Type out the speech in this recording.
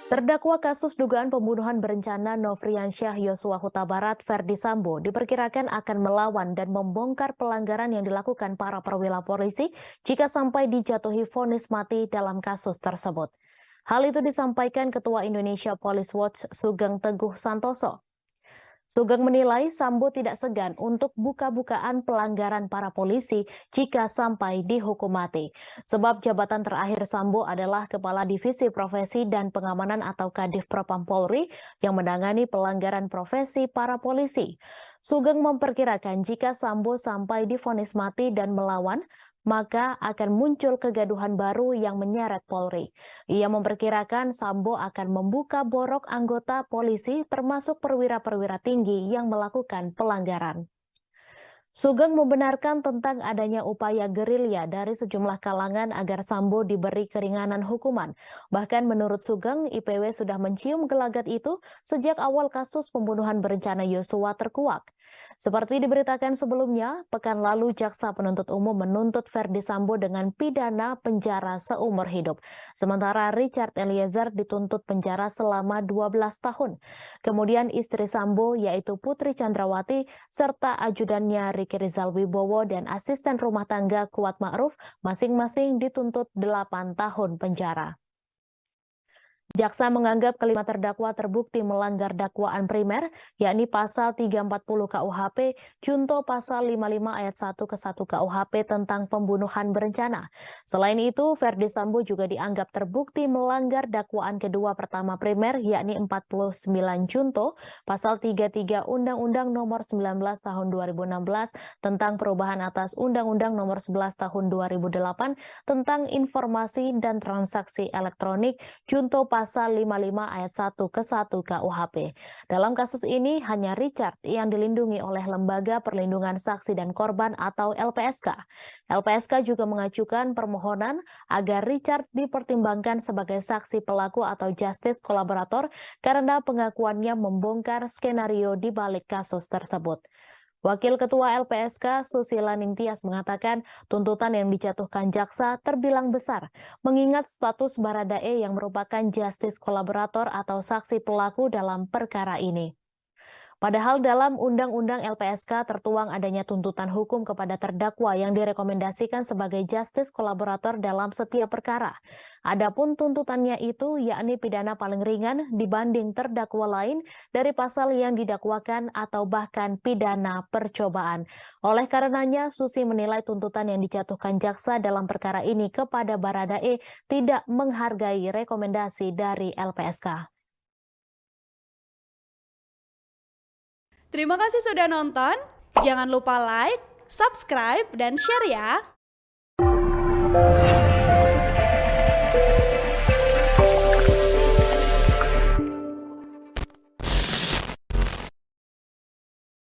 Terdakwa kasus dugaan pembunuhan berencana Nofriansyah Yosua Huta Barat Ferdi Sambo diperkirakan akan melawan dan membongkar pelanggaran yang dilakukan para perwira polisi jika sampai dijatuhi vonis mati dalam kasus tersebut. Hal itu disampaikan Ketua Indonesia Police Watch Sugeng Teguh Santoso. Sugeng menilai Sambo tidak segan untuk buka-bukaan pelanggaran para polisi jika sampai dihukum mati. Sebab jabatan terakhir Sambo adalah Kepala Divisi Profesi dan Pengamanan atau Kadif Propam Polri yang menangani pelanggaran profesi para polisi. Sugeng memperkirakan jika Sambo sampai divonis mati dan melawan, maka akan muncul kegaduhan baru yang menyeret Polri. Ia memperkirakan Sambo akan membuka borok anggota polisi termasuk perwira-perwira tinggi yang melakukan pelanggaran. Sugeng membenarkan tentang adanya upaya gerilya dari sejumlah kalangan agar Sambo diberi keringanan hukuman. Bahkan menurut Sugeng, IPW sudah mencium gelagat itu sejak awal kasus pembunuhan berencana Yosua terkuak. Seperti diberitakan sebelumnya, pekan lalu Jaksa Penuntut Umum menuntut Ferdi Sambo dengan pidana penjara seumur hidup. Sementara Richard Eliezer dituntut penjara selama 12 tahun. Kemudian istri Sambo yaitu Putri Chandrawati serta ajudannya Riki Rizal Wibowo dan asisten rumah tangga Kuat Ma'ruf masing-masing dituntut 8 tahun penjara. Jaksa menganggap kelima terdakwa terbukti melanggar dakwaan primer, yakni pasal 340 KUHP, junto pasal 55 ayat 1 ke 1 KUHP tentang pembunuhan berencana. Selain itu, Ferdi Sambo juga dianggap terbukti melanggar dakwaan kedua pertama primer, yakni 49 junto, pasal 33 Undang-Undang Nomor 19 Tahun 2016 tentang perubahan atas Undang-Undang Nomor 11 Tahun 2008 tentang informasi dan transaksi elektronik, junto pasal 55 ayat 1 ke 1 KUHP. Dalam kasus ini hanya Richard yang dilindungi oleh Lembaga Perlindungan Saksi dan Korban atau LPSK. LPSK juga mengajukan permohonan agar Richard dipertimbangkan sebagai saksi pelaku atau justice kolaborator karena pengakuannya membongkar skenario di balik kasus tersebut. Wakil Ketua LPSK Susila Ningtyas mengatakan tuntutan yang dijatuhkan jaksa terbilang besar, mengingat status Baradae yang merupakan justice kolaborator atau saksi pelaku dalam perkara ini. Padahal dalam Undang-Undang LPSK tertuang adanya tuntutan hukum kepada terdakwa yang direkomendasikan sebagai justice kolaborator dalam setiap perkara. Adapun tuntutannya itu yakni pidana paling ringan dibanding terdakwa lain dari pasal yang didakwakan atau bahkan pidana percobaan. Oleh karenanya, Susi menilai tuntutan yang dijatuhkan jaksa dalam perkara ini kepada Baradae tidak menghargai rekomendasi dari LPSK. Terima kasih sudah nonton. Jangan lupa like, subscribe, dan share ya.